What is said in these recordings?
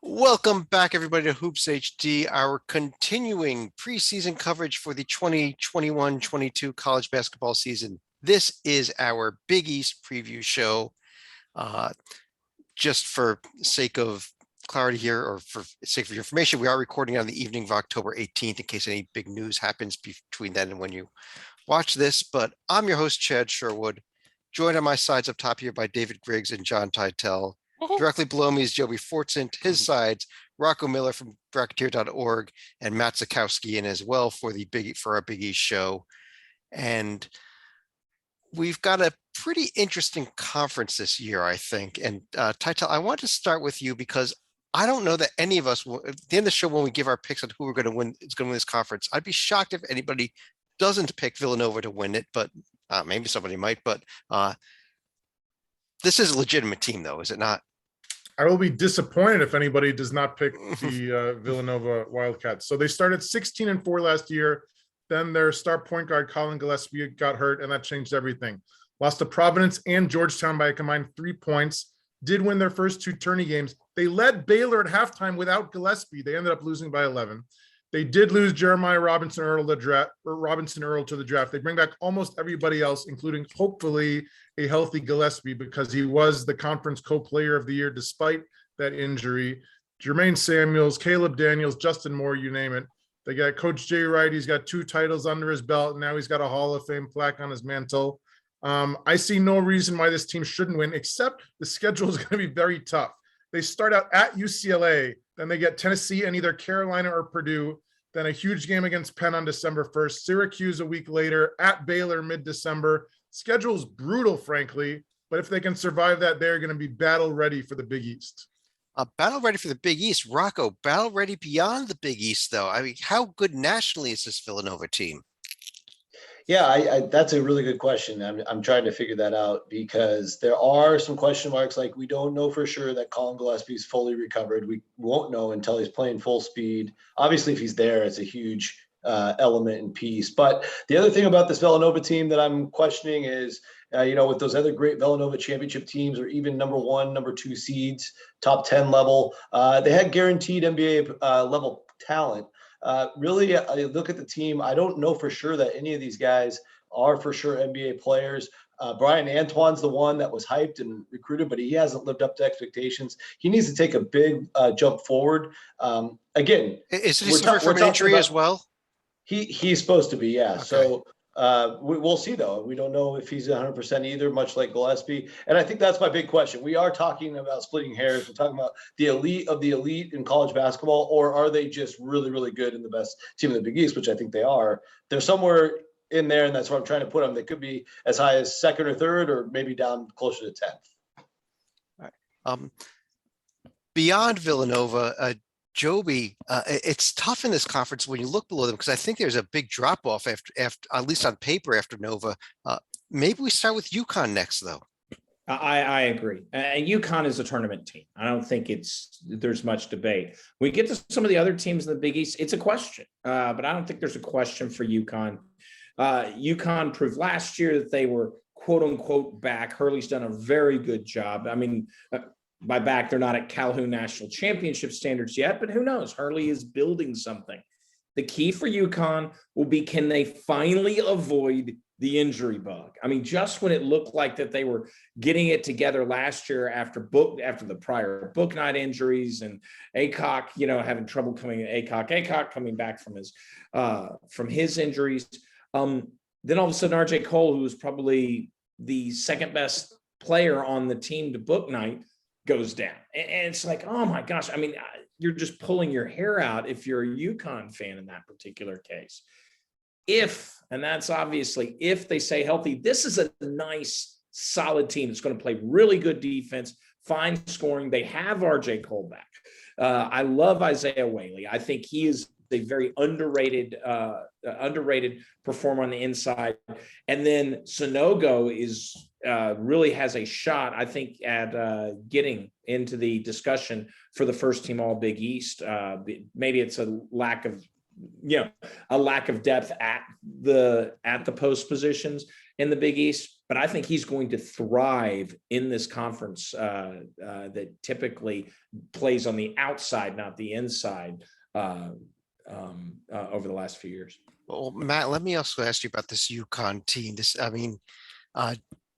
Welcome back, everybody, to Hoops HD, our continuing preseason coverage for the 2021-22 college basketball season. This is our Big East preview show. Just for sake of clarity here, or for sake of your information, we are recording on the evening of October 18th in case any big news happens between then and when you watch this. But I'm your host, Chad Sherwood, joined on my sides up top here by David Griggs and John Teitel. Directly below me is Joey Fortsant. His sides, Rocco Miller from Bracketeer.org and Matt Zakowski in as well for our Big East show. And we've got a pretty interesting conference this year, I think. And Teitel, I want to start with you because I don't know that any of us will, at the end of the show, when we give our picks on who we're going to win, is going to win this conference. I'd be shocked if anybody doesn't pick Villanova to win it, but maybe somebody might. But this is a legitimate team, though, is it not? I will be disappointed if anybody does not pick the Villanova Wildcats. So they started 16-4 last year. Then their star point guard, Colin Gillespie, got hurt, and that changed everything. Lost to Providence and Georgetown by a combined 3 points. Did win their first 2 tourney games. They led Baylor at halftime without Gillespie. They ended up losing by 11. They did lose Jeremiah Robinson Earl to the draft. They bring back almost everybody else, including hopefully a healthy Gillespie, because he was the conference co-player of the year despite that injury. Jermaine Samuels, Caleb Daniels, Justin Moore, you name it. They got Coach Jay Wright. He's got 2 titles under his belt, and now he's got a Hall of Fame plaque on his mantle. I see no reason why this team shouldn't win, except the schedule is going to be very tough. They start out at UCLA, then they get Tennessee and either Carolina or Purdue, then a huge game against Penn on December 1st, Syracuse a week later, at Baylor mid-December. Schedule's brutal, frankly, but if they can survive that, they're going to be battle ready for the Big East. Battle ready for the Big East. Rocco, battle ready beyond the Big East, though. I mean, how good nationally is this Villanova team? Yeah, that's a really good question. I'm trying to figure that out because there are some question marks. Like, we don't know for sure that Colin Gillespie is fully recovered. We won't know until he's playing full speed. Obviously, if he's there, it's a huge element and piece. But the other thing about this Villanova team that I'm questioning is, with those other great Villanova championship teams, or even number 1, number 2 seeds, top 10 level, they had guaranteed NBA level talent. Really, I look at the team. I don't know for sure that any of these guys are for sure NBA players. Brian Antoine's the one that was hyped and recruited, but he hasn't lived up to expectations. He needs to take a big jump forward. Again, is he suffering from an injury as well? He's supposed to be, yeah. Okay. So we'll see, though. We don't know if he's 100% either, much like Gillespie. And I think that's my big question. We are talking about splitting hairs. We're talking about the elite of the elite in college basketball, or are they just really, really good and the best team in the Big East, which I think they are. They're somewhere in there, and that's where I'm trying to put them. They could be as high as 2nd or 3rd, or maybe down closer to 10th. All right. Beyond Villanova, Joby, it's tough in this conference when you look below them, because I think there's a big drop off after at least on paper after Nova. Maybe we start with Uconn next, though. I agree. Uconn is a tournament team. I don't think there's much debate. We get to some of the other teams in the Big East, it's a question, but I don't think there's a question for Uconn. Uconn proved last year that they were quote unquote back. Hurley's done a very good job. I mean, by back, they're not at Calhoun National Championship standards yet, but who knows? Hurley is building something. The key for Uconn will be, can they finally avoid the injury bug? I mean, just when it looked like that they were getting it together last year after the prior book night injuries and Aycock, having trouble coming back from his injuries. Then all of a sudden, RJ Cole, who was probably the second best player on the team to book night, goes down. And it's like, oh my gosh. I mean, you're just pulling your hair out if you're a Uconn fan in that particular case. And that's obviously if they stay healthy, this is a nice, solid team that's going to play really good defense, fine scoring. They have RJ Cole back. I love Isaiah Whaley. I think he is a very underrated performer on the inside. And then Sonogo really has a shot, I think, at getting into the discussion for the first team All Big East. Maybe it's a lack of depth at the post positions in the Big East. but I think he's going to thrive in this conference that typically plays on the outside, not the inside, over the last few years. Well, Matt, let me also ask you about this UConn team.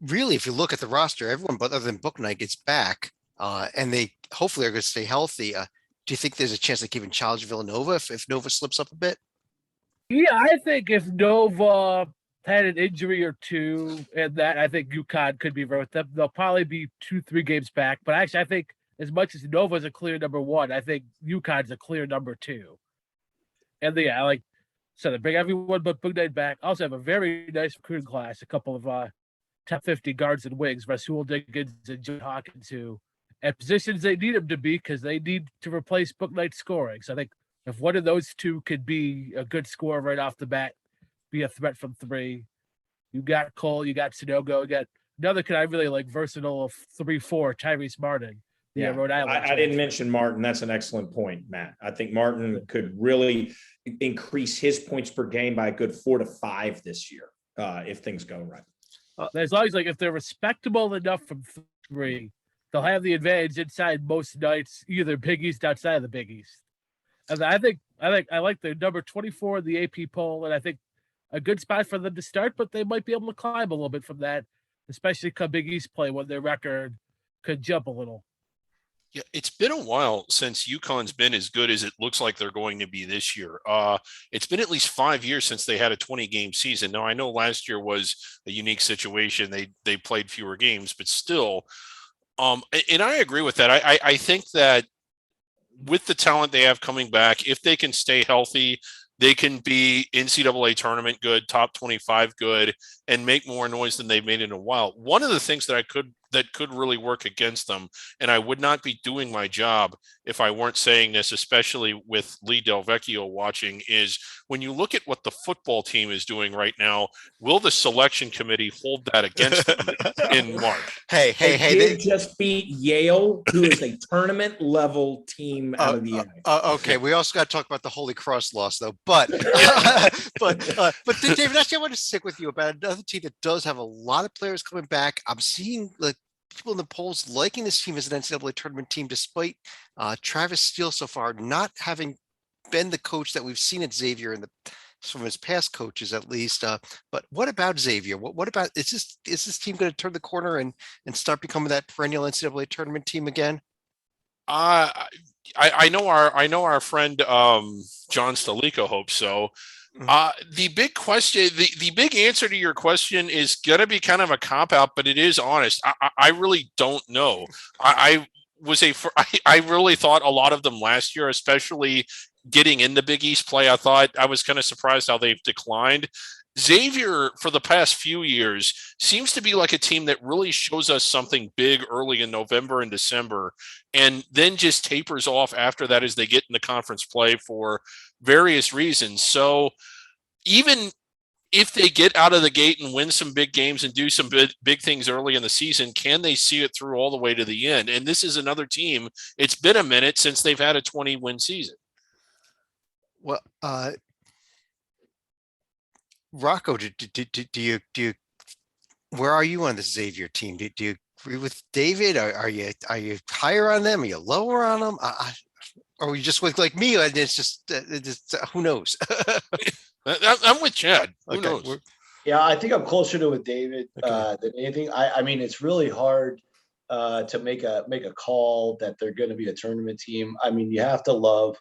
Really, if you look at the roster, everyone but other than Booknight gets back, and they hopefully are going to stay healthy. Do you think there's a chance they can even challenge Villanova if Nova slips up a bit? Yeah, I think if Nova had an injury or two, and that I think UConn could be with them. They'll probably be 2-3 games back. But actually, I think as much as Nova's a clear number one, I think UConn's a clear number two. And they bring everyone but Booknight back. Also have a very nice recruiting class, a couple of top 50 guards and wings, Rasul Diggins and John Hawkins, who at positions they need them to be because they need to replace Booknight's scoring. So I think if one of those two could be a good scorer right off the bat, be a threat from three, you got Cole, you got Sunogo, you got another kid I really like, versatile 3-4, Tyreese Martin. Yeah, Rhode Island. I didn't mention Martin. That's an excellent point, Matt. I think Martin could really increase his points per game by a good 4 to 5 this year if things go right. As long as if they're respectable enough from three, they'll have the advantage inside most nights, either Big East outside of the Big East. And I like the number 24 in the AP poll, and I think a good spot for them to start, but they might be able to climb a little bit from that, especially come Big East play when their record could jump a little. Yeah, it's been a while since UConn's been as good as it looks like they're going to be this year. It's been at least 5 years since they had a 20-game season. Now, I know last year was a unique situation. They played fewer games, but still. And I agree with that. I think that with the talent they have coming back, if they can stay healthy, they can be NCAA tournament good, top 25 good, and make more noise than they've made in a while. One of the things that could really work against them, and I would not be doing my job if I weren't saying this, especially with Lee Del Vecchio watching, is when you look at what the football team is doing right now, will the selection committee hold that against them in March? Hey, They just beat Yale, who is a tournament level team out of the area. Okay, we also got to talk about the Holy Cross loss, though. But David, actually, I want to stick with you about another team that does have a lot of players coming back. I'm seeing people in the polls liking this team as an NCAA tournament team, despite Travis Steele so far not having been the coach that we've seen at Xavier from his past coaches, at least. But what about Xavier? What about is this team going to turn the corner and start becoming that perennial NCAA tournament team again? I know our friend John Stalico hopes so. The big question, the big answer to your question is going to be kind of a cop out, but it is honest. I really don't know. I really thought a lot of them last year, especially getting into Big East play. I was kind of surprised how they've declined. Xavier, for the past few years, seems to be like a team that really shows us something big early in November and December, and then just tapers off after that as they get into conference play for various reasons. So even if they get out of the gate and win some big games and do some big things early in the season, can they see it through all the way to the end? And this is another team. It's been a minute since they've had a 20-win season. Well, Rocco, do you where are you on the Xavier team? Do you agree with David? Are you higher on them? Are you lower on them? Or are you just like me? And it's just who knows? I'm with Chad. Who knows? Yeah, I think I'm closer to with David than anything. I mean, it's really hard to make a call that they're going to be a tournament team. I mean, you have to love,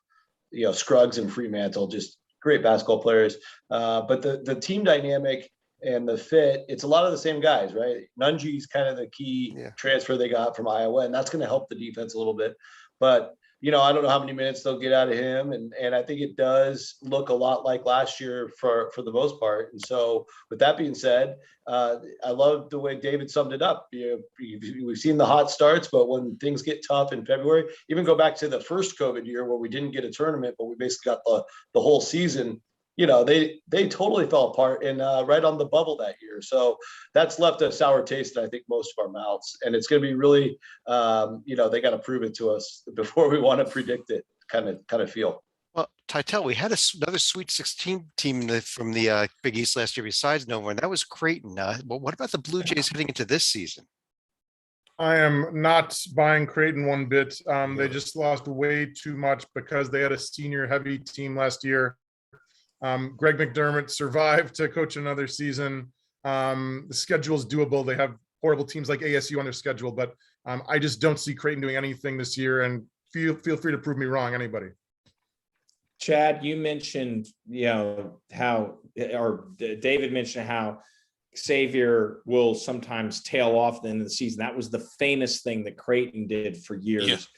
Scruggs and Fremantle, just great basketball players. But the team dynamic and the fit, it's a lot of the same guys, right? Nunji's kind of the key transfer they got from Iowa, and that's going to help the defense a little bit. But, I don't know how many minutes they'll get out of him. And I think it does look a lot like last year for the most part. And so with that being said, I love the way David summed it up. We've seen the hot starts, but when things get tough in February, even go back to the first COVID year where we didn't get a tournament, but we basically got the whole season, they totally fell apart and right on the bubble that year. So that's left a sour taste in, I think, most of our mouths. And it's going to be really, they got to prove it to us before we want to predict it kind of feel. Well, Titel, we had another Sweet 16 team from the Big East last year besides Nova, and that was Creighton. But what about the Blue Jays heading into this season? I am not buying Creighton one bit. They Really? just lost way too much because they had a senior heavy team last year. Greg McDermott survived to coach another season. The schedule is doable. They have horrible teams like ASU on their schedule, but I just don't see Creighton doing anything this year. And feel free to prove me wrong, anybody. Chad, you mentioned, how, or David mentioned how Xavier will sometimes tail off at the end of the season. That was the famous thing that Creighton did for years,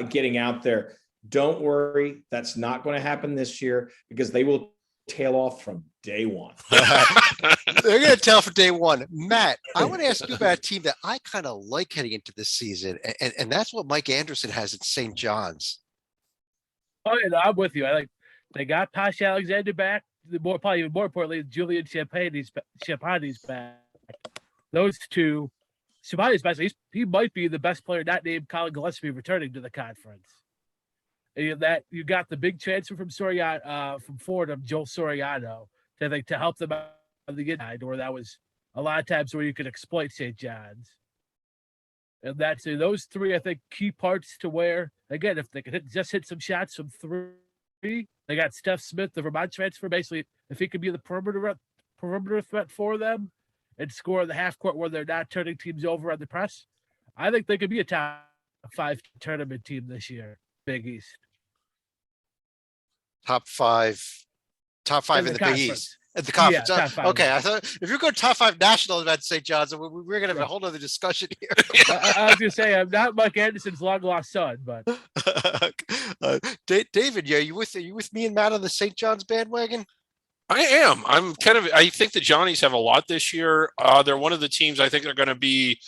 getting out there. Don't worry, that's not going to happen this year because they will tail off from day one. They're going to tell for day one. Matt, I want to ask you about a team that I kind of like heading into this season, and that's what Mike Anderson has at St. John's. Oh, yeah, I'm with you. I like they got Posh Alexander back. Probably even more importantly, Julian Champagne's back. Those two, Champagne's back. He might be the best player not named Colin Gillespie returning to the conference. And that you got the big transfer from Fordham, Joel Soriano, to help them out on the inside, where that was a lot of times where you could exploit St. John's. And that's those three, I think, key parts to where, again, if they could hit some shots from three, they got Steph Smith, the Vermont transfer, basically, if he could be the perimeter threat for them and score in the half court where they're not turning teams over on the press, I think they could be a top 5 tournament team this year, Big East. Top five in the Big East. At the conference. Yeah, top 5. Okay, I thought if you're going top 5 national about St. John's, we're going to have a whole other discussion here. I was going to say, I'm not Mike Anderson's long lost son, but David, are you with me and Matt on the St. John's bandwagon? I am. I think the Johnnies have a lot this year. They're one of the teams I think they're going to be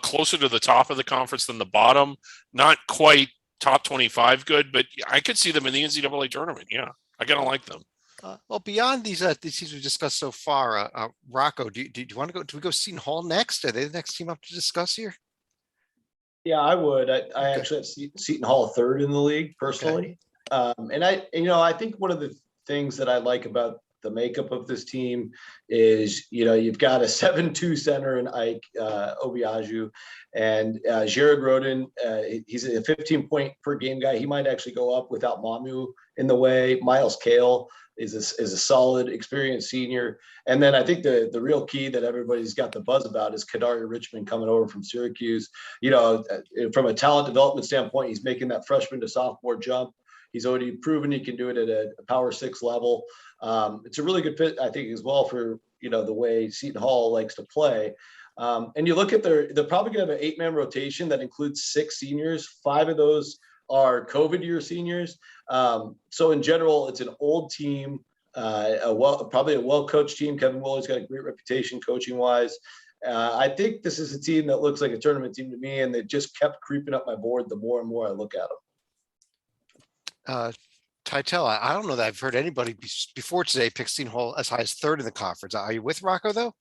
closer to the top of the conference than the bottom. Not quite top 25 good, but I could see them in the NCAA tournament. Yeah, I kind of like them. Well, beyond these teams we've discussed so far, Rocco, do you want to go? Do we go Seton Hall next? Are they the next team up to discuss here? Yeah, I would. I actually have Seton Hall third in the league personally. Okay. And I think one of the things that I like about the makeup of this team is, you've got a 7'2" center in Ike Obiaju, and Jared Roden. He's a 15-point per game guy. He might actually go up without Mamu in the way. Miles Kale is a solid, experienced senior. And then I think the real key that everybody's got the buzz about is Kadari Richmond coming over from Syracuse. From a talent development standpoint, he's making that freshman to sophomore jump. He's already proven he can do it at a Power 6 level. It's a really good fit, I think, as well for, the way Seton Hall likes to play. And you look at they're probably going to have an 8-man rotation that includes 6 seniors. 5 of those are COVID year seniors. So in general, it's an old team, probably a well-coached team. Kevin Willer's got a great reputation coaching wise. I think this is a team that looks like a tournament team to me, and they just kept creeping up my board the more and more I look at them. Titel, I don't know that I've heard anybody before today pick Seton Hall as high as 3rd in the conference. Are you with Rocco though?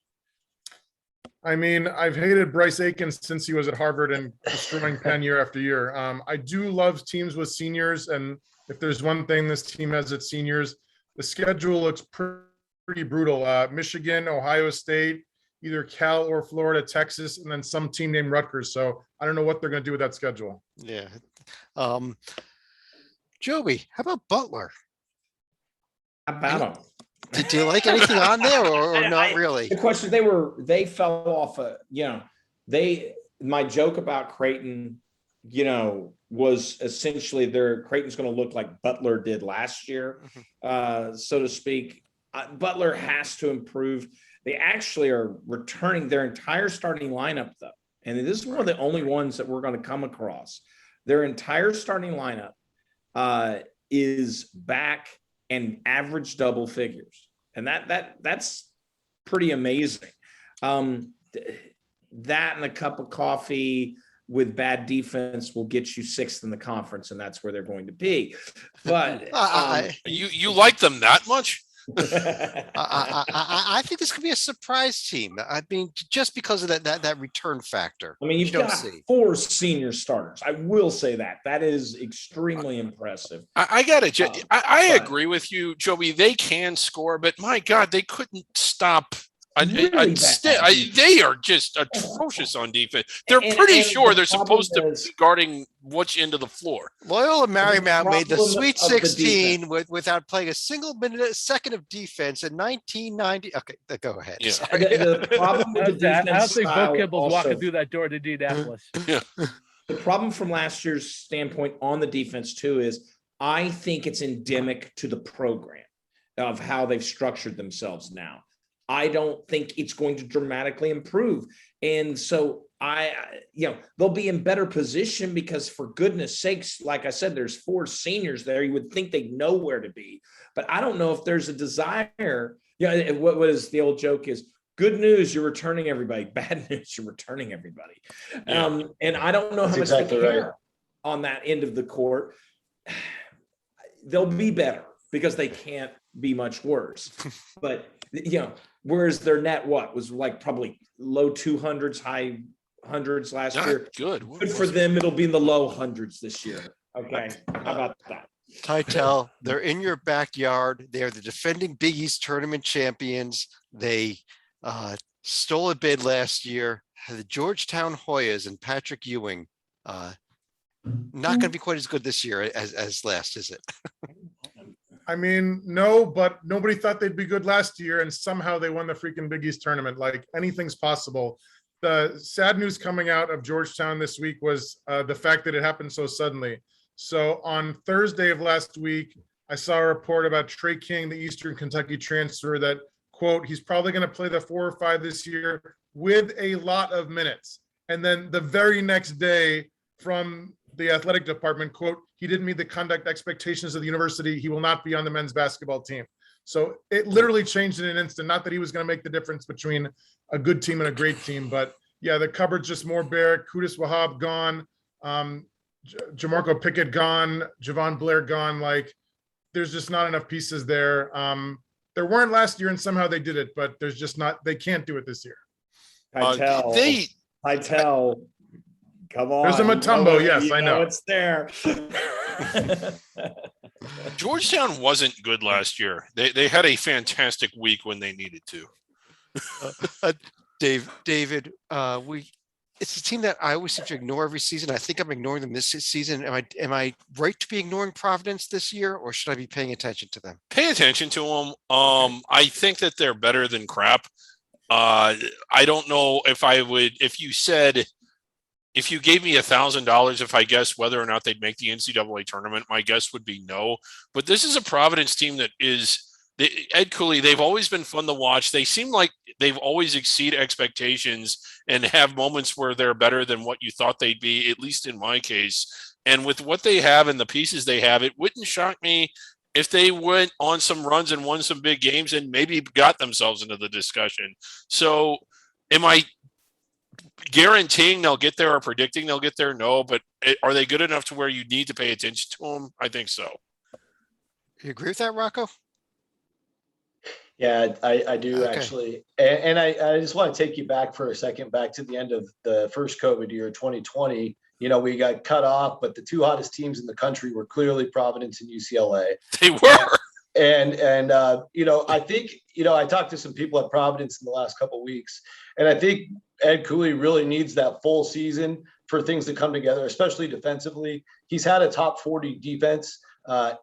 I mean, I've hated Bryce Aikens since he was at Harvard and destroying Penn year after year. I do love teams with seniors, and if there's one thing this team has at seniors, the schedule looks pretty brutal. Michigan, Ohio State, either Cal or Florida, Texas, and then some team named Rutgers. So I don't know what they're going to do with that schedule. Yeah. Joey, how about Butler? How about them? Did you like anything on there or not really? The question, they fell off my joke about Creighton, was essentially Creighton's going to look like Butler did last year, so to speak. Butler has to improve. They actually are returning their entire starting lineup though. And this is one of the only ones that we're going to come across. Their entire starting lineup is back and average double figures. And that's pretty amazing. That and a cup of coffee with bad defense will get you 6th in the conference, and that's where they're going to be. But you like them that much? I think this could be a surprise team. I mean, just because of that return factor. I mean, you've you don't got see. 4 senior starters. I will say that is extremely impressive. I gotta. I but- agree with you, Joey. They can score, but my God, they couldn't stop. Really bad defense. They are just atrocious on defense. They're And- pretty and sure the they're problem supposed to is- be guarding which end of the floor. Loyola Marymount made the problem Sweet of the 16 without playing a single second of defense in 1990. Okay, go ahead. Yeah. Sorry. The problem with the defense I don't think Bo style Kimball's also- walking through that door in Indianapolis. The problem from last year's standpoint on the defense too is I think it's endemic to the program of how they've structured themselves now. I don't think it's going to dramatically improve. And so they'll be in better position because for goodness sakes, like I said, there's 4 seniors there. You would think they know where to be, but I don't know if there's a desire. What was the old joke is, good news, you're returning everybody. Bad news, you're returning everybody. Yeah. And I don't know how much exactly they care right. on that end of the court. They'll be better because they can't be much worse. But whereas their net was like probably low 200s, high 100s last year. Good. Good for them. It'll be in the low 100s this year. Okay, how about that? Titel, they're in your backyard. They're the defending Big East tournament champions. They stole a bid last year. The Georgetown Hoyas and Patrick Ewing, not going to be quite as good this year as last, is it? I mean, no, but nobody thought they'd be good last year, and somehow they won the freaking Big East tournament. Like, anything's possible. The sad news coming out of Georgetown this week was the fact that it happened so suddenly. So on Thursday of last week, I saw a report about Trey King, the Eastern Kentucky transfer, that, quote, he's probably going to play the 4 or 5 this year with a lot of minutes. And then the very next day from the athletic department, quote, he didn't meet the conduct expectations of the university. He will not be on the men's basketball team. So it literally changed in an instant. Not that he was going to make the difference between a good team and a great team, but yeah, the cupboard's just more bare. Qudus Wahab gone. Jamarco Pickett gone. Javon Blair gone. Like, there's just not enough pieces there. There weren't last year, and somehow they did it, but there's just not, they can't do it this year. Hightel, come on. There's a Mutombo, yes, I know. It's there. Georgetown wasn't good last year. They had a fantastic week when they needed to. David, it's a team that I always seem to ignore every season. I think I'm ignoring them this season. Am I right to be ignoring Providence this year, or should I be paying attention to them? Pay attention to them. I think that they're better than crap. I don't know if I would, if you gave me $1,000, if I guessed whether or not they'd make the NCAA tournament, my guess would be no. But this is a Providence team that is, Ed Cooley, they've always been fun to watch. They seem like they've always exceed expectations and have moments where they're better than what you thought they'd be, at least in my case. And with what they have and the pieces they have, it wouldn't shock me if they went on some runs and won some big games and maybe got themselves into the discussion. So am I guaranteeing they'll get there or predicting they'll get there? No, but are they good enough to where you need to pay attention to them? I think so. You agree with that, Rocco? Yeah, I do Okay. actually. And I just want to take you back for a second, back to the end of the first COVID year, 2020. We got cut off, but the 2 hottest teams in the country were clearly Providence and UCLA. They were. And I think, I talked to some people at Providence in the last couple of weeks, and I think Ed Cooley really needs that full season for things to come together, especially defensively. He's had a top 40 defense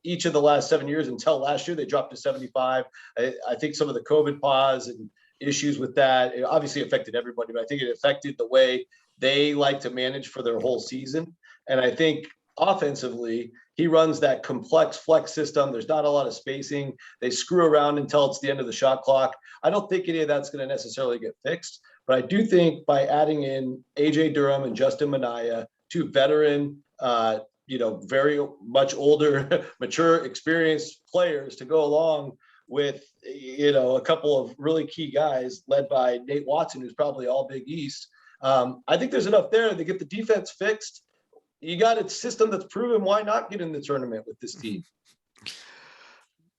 each of the last 7 years until last year. They dropped to 75. I think some of the COVID pause and issues with that, it obviously affected everybody, but I think it affected the way they like to manage for their whole season. And I think offensively, he runs that complex flex system. There's not a lot of spacing. They screw around until it's the end of the shot clock. I don't think any of that's going to necessarily get fixed, but I do think by adding in AJ Durham and Justin Minaya, 2 veteran, very much older, mature, experienced players to go along with, a couple of really key guys led by Nate Watson, who's probably all Big East. I think there's enough there to get the defense fixed. You got a system that's proven. Why not get in the tournament with this team?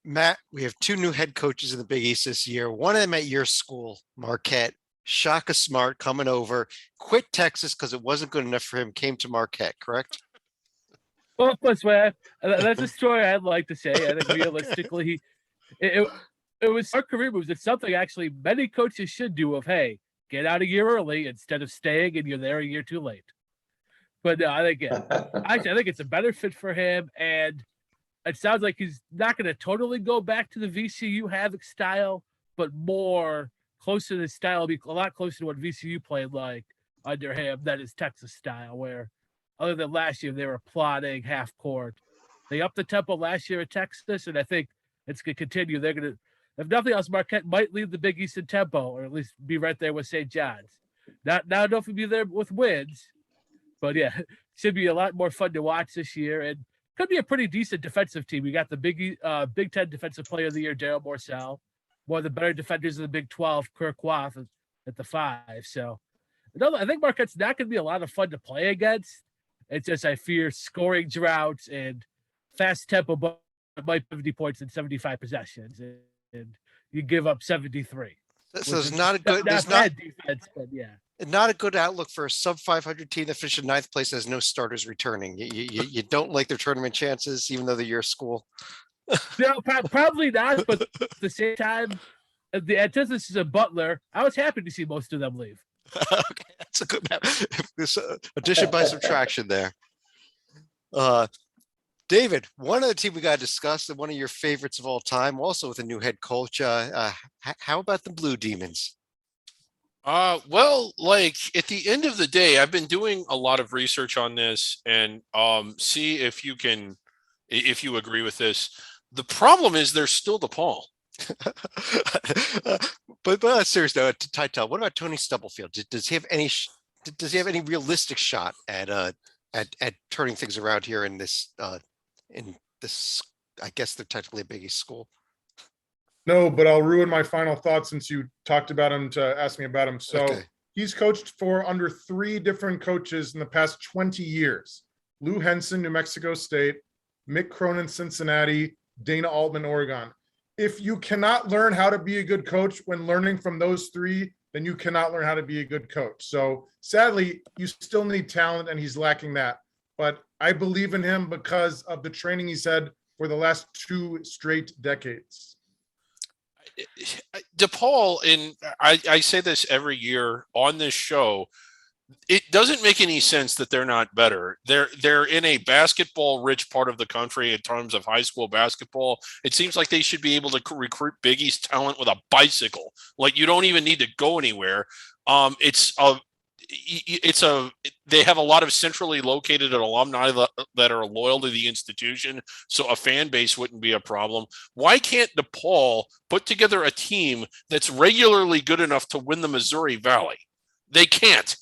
Matt, we have two new head coaches in the Big East this year. One of them at your school, Marquette. Shaka Smart coming over, quit Texas because it wasn't good enough for him, came to Marquette, correct? Well, plus, man, that's a story I'd like to say. I think realistically, it was our career moves. It's something actually many coaches should do. Of hey, get out a year early instead of staying and you're there a year too late. But no, I think I think it's a better fit for him, and it sounds like he's not going to totally go back to the VCU Havoc style, but more close to the style, be a lot closer to what VCU played like under him than his Texas style, where other than last year, they were plotting half court. They upped the tempo last year at Texas, and I think it's going to continue. They're going to, if nothing else, Marquette might lead the Big East in tempo, or at least be right there with St. John's. Not now, don't be there with wins, but yeah, should be a lot more fun to watch this year, and could be a pretty decent defensive team. We got the Big Ten Defensive Player of the Year, Daryl Morcell, one of the better defenders of the Big 12, Kirk Wath at the 5. So I think Marquette's not going to be a lot of fun to play against. It's just I fear scoring droughts and fast tempo, but it might 50 points in 75 possessions, and you give up 73. So it's not a good. There's not defense, but yeah. Not a good outlook for a sub 500 team that finished in ninth place has no starters returning. You don't like their tournament chances, even though they're your school. No, probably not. But at the same time, the antithesis of Butler, I was happy to see most of them leave. Okay, that's a good map. This addition by subtraction there. David, one other team we got to discuss, and one of your favorites of all time, also with a new head coach. How about the Blue Demons? Well, like at the end of the day, I've been doing a lot of research on this and see if you agree with this. The problem is they're still DePaul. but seriously, Tytel, what about Tony Stubblefield? Does he have any? Does he have any realistic shot at turning things around here in this? I guess they're technically a Big East school. No, but I'll ruin my final thought since you talked about him to ask me about him. So Okay. He's coached for under 3 different coaches in the past 20 years. Lou Henson, New Mexico State, Mick Cronin, Cincinnati, Dana Altman, Oregon. If you cannot learn how to be a good coach when learning from those 3, then you cannot learn how to be a good coach. So sadly, you still need talent, and he's lacking that. But I believe in him because of the training he's had for the last 2 straight decades. DePaul, and I say this every year on this show, it doesn't make any sense that they're not better. They're in a basketball rich part of the country in terms of high school basketball. It seems like they should be able to recruit Big East talent with a bicycle. Like you don't even need to go anywhere. They have a lot of centrally located alumni that are loyal to the institution, so a fan base wouldn't be a problem. Why can't DePaul put together a team that's regularly good enough to win the Missouri Valley? They can't.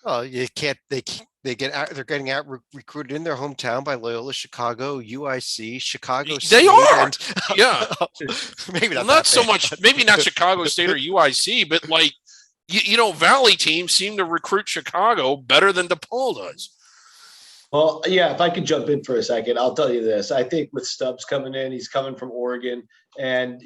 Oh, you can't. They're getting out recruited in their hometown by Loyola Chicago, UIC, Chicago State. They are. And, Yeah. Maybe not so bad, much. but- Maybe not Chicago State or UIC, but like. Valley teams seem to recruit Chicago better than DePaul does. Well, yeah, if I could jump in for a second, I'll tell you this. I think with Stubbs coming in, he's coming from Oregon, and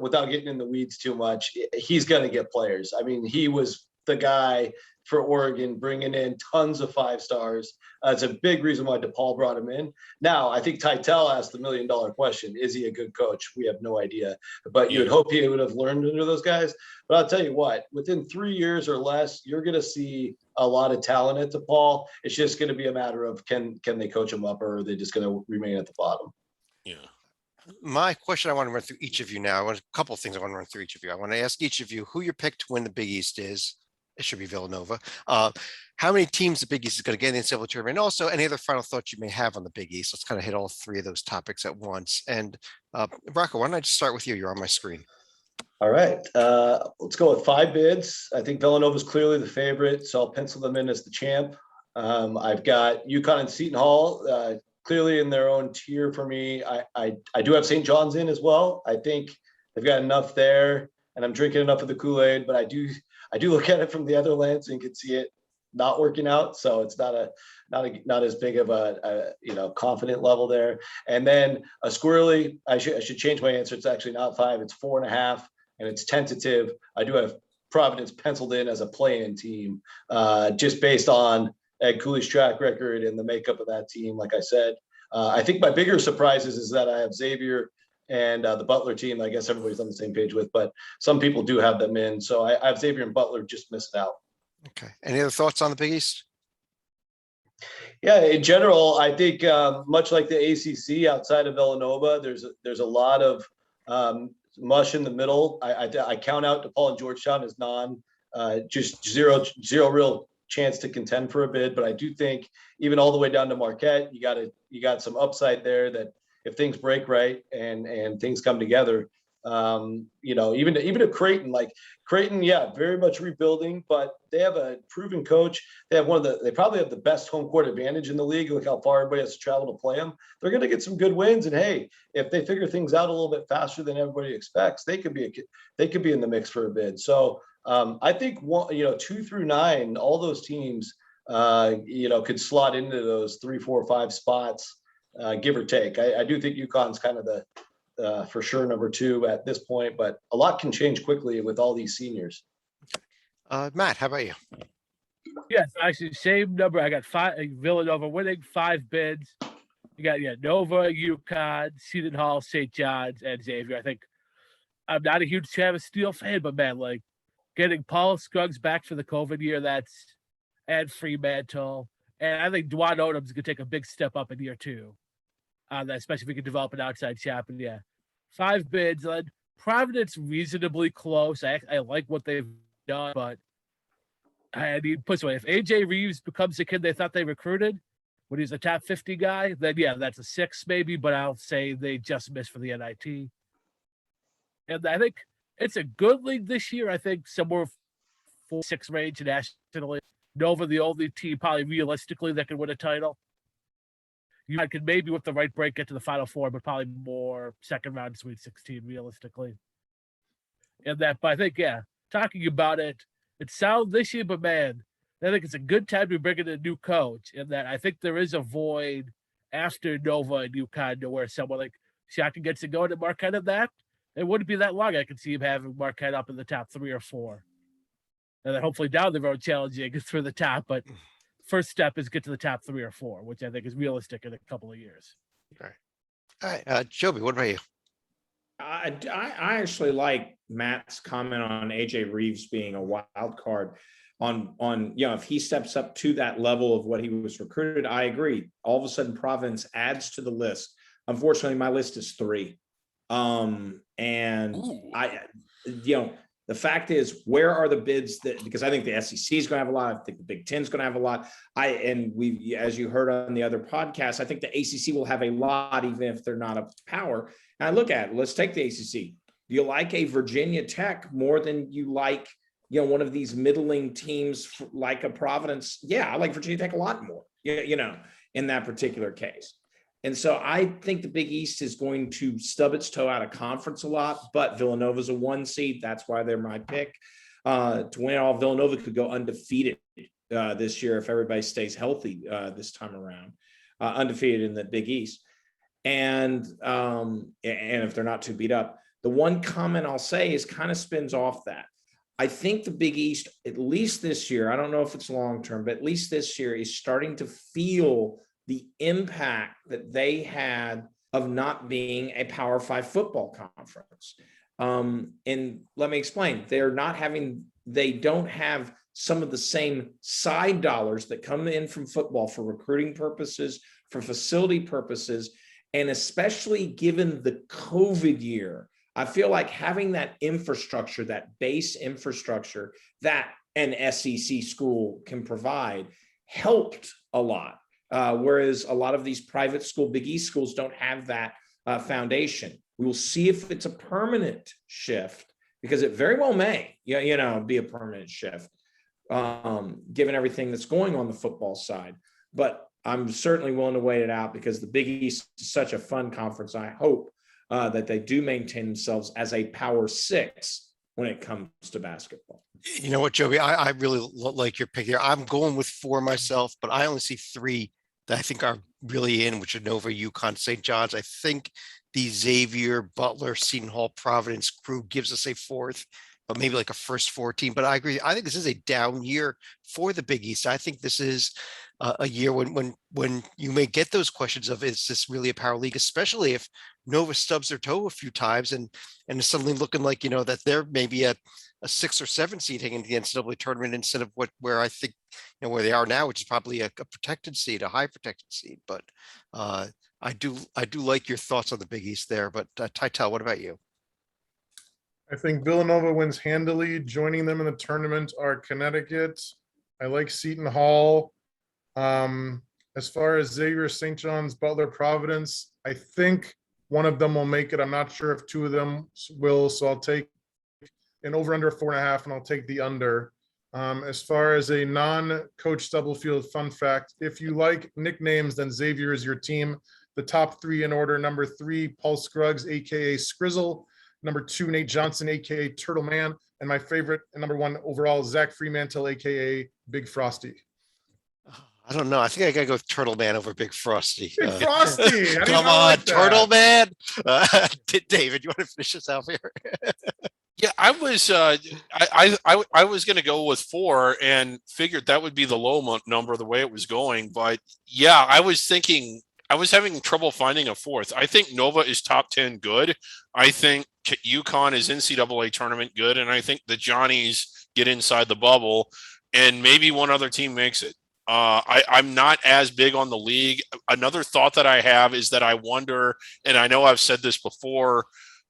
without getting in the weeds too much, he's going to get players. I mean, he was the guy for Oregon, bringing in tons of 5 stars. It's a big reason why DePaul brought him in. Now, I think Tytel asked the $1 million question: is he a good coach? We have no idea, but you'd hope he would have learned under those guys. But I'll tell you what, within 3 years or less, you're going to see a lot of talent at DePaul. It's just going to be a matter of can they coach them up, or are they just going to remain at the bottom? Yeah. My question I want to run through each of you now. A couple of things I want to run through each of you. I want to ask each of you who your pick to win the Big East is. It should be Villanova. How many teams the Big East is going to get in the NCAA tournament? And also, any other final thoughts you may have on the Big East? Let's kind of hit all 3 of those topics at once. And Rocco, why don't I just start with you? You're on my screen. All right. Let's go with 5 bids. I think Villanova is clearly the favorite, so I'll pencil them in as the champ. I've got Uconn and Seton Hall clearly in their own tier for me. I do have St. John's in as well. I think they've got enough there, and I'm drinking enough of the Kool-Aid, but I do look at it from the other lens and can see it not working out. So it's not as big of a confident level there. And then a squirrely, I should change my answer. It's actually not 5, it's 4.5, and it's tentative. I do have Providence penciled in as a play-in team, just based on Ed Cooley's track record and the makeup of that team. Like I said, I think my bigger surprises is that I have Xavier and the Butler team. I guess everybody's on the same page with, but some people do have them in. So I have Xavier and Butler just missed out. Okay. Any other thoughts on the Big East? Yeah, in general, I think much like the ACC outside of Villanova, there's a lot of mush in the middle. I count out DePaul and Georgetown as just zero real chance to contend for a bid. But I do think even all the way down to Marquette, you got some upside there that if things break right and things come together, even to Creighton, yeah, very much rebuilding, but they have a proven coach. They have they probably have the best home court advantage in the league. Look how far everybody has to travel to play them. They're going to get some good wins. And hey, if they figure things out a little bit faster than everybody expects, they could be in the mix for a bid. So I think 2 through 9, all those teams, could slot into those 3, 4, 5 spots, give or take. I do think UConn's kind of the for sure number 2 at this point, but a lot can change quickly with all these seniors. Matt, how about you? Yes, actually, same number. I got 5. Villanova winning 5 bids. You got Nova, Uconn, Seton Hall, St. John's, and Xavier. I think I'm not a huge Travis Steele fan, but man, like getting Paul Scruggs back for the COVID year, and Fremantle, and I think Dwan Odom's gonna take a big step up in year 2. Especially if we can develop an outside champion. Yeah, 5 bids. Providence reasonably close. I like what they've done, but I mean, put it away. If AJ Reeves becomes the kid they thought they recruited when he's a top 50 guy, then yeah, that's a 6 maybe. But I'll say they just missed for the NIT. And I think it's a good league this year. I think somewhere 4-6 range nationally. Nova, the only team probably realistically that could win a title. You could maybe with the right break get to the Final Four, but probably more second round Sweet 16 realistically. But I think, yeah, talking about it sounds this year, but man, I think it's a good time to bring in a new coach. And that I think there is a void after Nova and UConn to where someone like Shaka gets to go to Marquette of that. It wouldn't be that long. I could see him having Marquette up in the top 3 or 4. And then hopefully down the road challenging through the top, but first step is get to the top 3 or 4, which I think is realistic in a couple of years. All right. Joby, what about you? I actually like Matt's comment on AJ Reeves being a wild card on if he steps up to that level of what he was recruited. I agree. All of a sudden Providence adds to the list. Unfortunately, my list is 3. And Ooh. The fact is, where are the bids because I think the SEC is going to have a lot. I think the Big Ten is going to have a lot. As you heard on the other podcast, I think the ACC will have a lot, even if they're not up to power. And I look at it, let's take the ACC. Do you like a Virginia Tech more than you like, one of these middling teams like a Providence? Yeah, I like Virginia Tech a lot more, in that particular case. And so I think the Big East is going to stub its toe out of conference a lot, but Villanova's a 1 seed. That's why they're my pick. To win it all, Villanova could go undefeated this year if everybody stays healthy this time around, undefeated in the Big East. And if they're not too beat up. The one comment I'll say is kind of spins off that. I think the Big East, at least this year, I don't know if it's long-term, but at least this year is starting to feel the impact that they had of not being a Power 5 football conference. And let me explain. They don't have some of the same side dollars that come in from football for recruiting purposes, for facility purposes, and especially given the COVID year, I feel like having that infrastructure, that base infrastructure that an SEC school can provide helped a lot. Whereas a lot of these private school, Big East schools don't have that foundation. We will see if it's a permanent shift, because it very well may, be a permanent shift, given everything that's going on the football side. But I'm certainly willing to wait it out, because the Big East is such a fun conference. I hope that they do maintain themselves as a Power 6 when it comes to basketball. You know what, Joey, I really like your pick here. I'm going with 4 myself, but I only see 3 that I think are really in, which are Nova, Uconn, St. John's. I think the Xavier, Butler, Seton Hall, Providence crew gives us a 4th, but maybe like a first 4 team. But I agree. I think this is a down year for the Big East. I think this is a year when you may get those questions of, is this really a power league, especially if Nova stubs their toe a few times and is suddenly looking like, that they're maybe a 6 or 7 seed heading into the NCAA tournament instead of where I think, where they are now, which is probably a protected seed, a high protected seed. But I do like your thoughts on the Big East there. But Tytel, what about you? I think Villanova wins handily. Joining them in the tournament are Connecticut. I like Seton Hall. As far as Xavier, St. John's, Butler, Providence, I think one of them will make it. I'm not sure if 2 of them will, so I'll take an over under 4.5, and I'll take the under. As far as a non-coach Stubblefield fun fact, if you like nicknames, then Xavier is your team. The top 3 in order: number 3, Paul Scruggs, aka Skrizzle; number 2, Nate Johnson, aka Turtle Man; and my favorite and number 1 overall, Zach Fremantle, aka Big Frosty. I don't know. I think I gotta go with Turtle Man over Big Frosty. Big Frosty. How do you Come not on, like that? Turtle Man. David, you want to finish this out here? Yeah, I was I was going to go with 4 and figured that would be the low number the way it was going. But yeah, I was having trouble finding a 4th. I think Nova is top 10 good. I think UConn is NCAA tournament good, and I think the Johnnies get inside the bubble, and maybe one other team makes it. I'm not as big on the league. Another thought that I have is that I wonder, and I know I've said this before,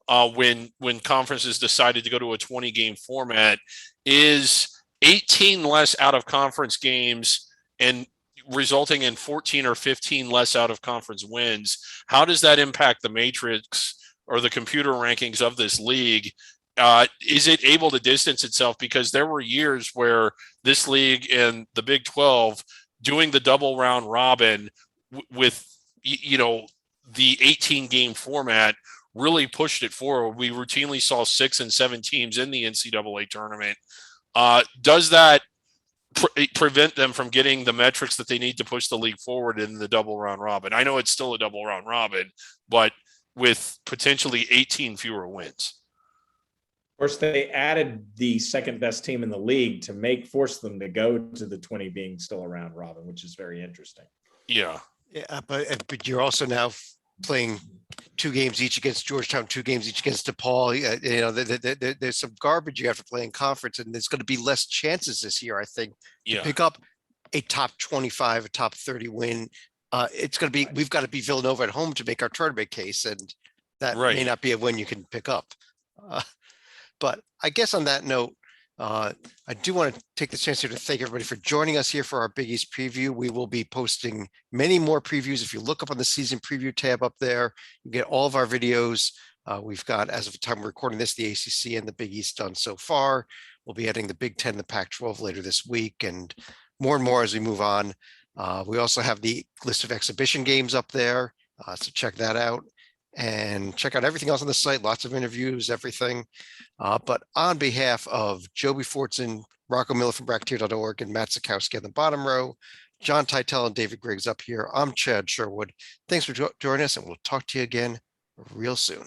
when conferences decided to go to a 20-game format, is 18 less out of conference games and resulting in 14 or 15 less out of conference wins. How does that impact the matrix or the computer rankings of this league? Is it able to distance itself? Because there were years where this league and the Big 12 doing the double round robin with, the 18-game format really pushed it forward. We routinely saw 6 and 7 teams in the NCAA tournament. Does that prevent them from getting the metrics that they need to push the league forward in the double round robin? I know it's still a double round robin, but with potentially 18 fewer wins. Of course, they added the second best team in the league to force them to go to the 20 being still around robin, which is very interesting. Yeah. Yeah, but you're also now playing 2 games each against Georgetown, 2 games each against DePaul. There's some garbage you have to play in conference, and there's going to be less chances this year, I think, to pick up a top 25, a top 30 win. It's going to be, we've got to beat Villanova at home to make our tournament case, and that may not be a win you can pick up. But I guess on that note, I do want to take this chance here to thank everybody for joining us here for our Big East preview. We will be posting many more previews. If you look up on the season preview tab up there, you get all of our videos. We've got, as of the time we're recording this, the ACC and the Big East done so far. We'll be adding the Big Ten, the Pac-12 later this week, and more as we move on. We also have the list of exhibition games up there, so check that out. And check out everything else on the site. Lots of interviews, everything. But on behalf of Joby Fortson, Rocco Miller from Bracketeer.org, and Matt Sikowski on the bottom row, John Tytel and David Griggs up here, I'm Chad Sherwood. Thanks for joining us, and we'll talk to you again real soon.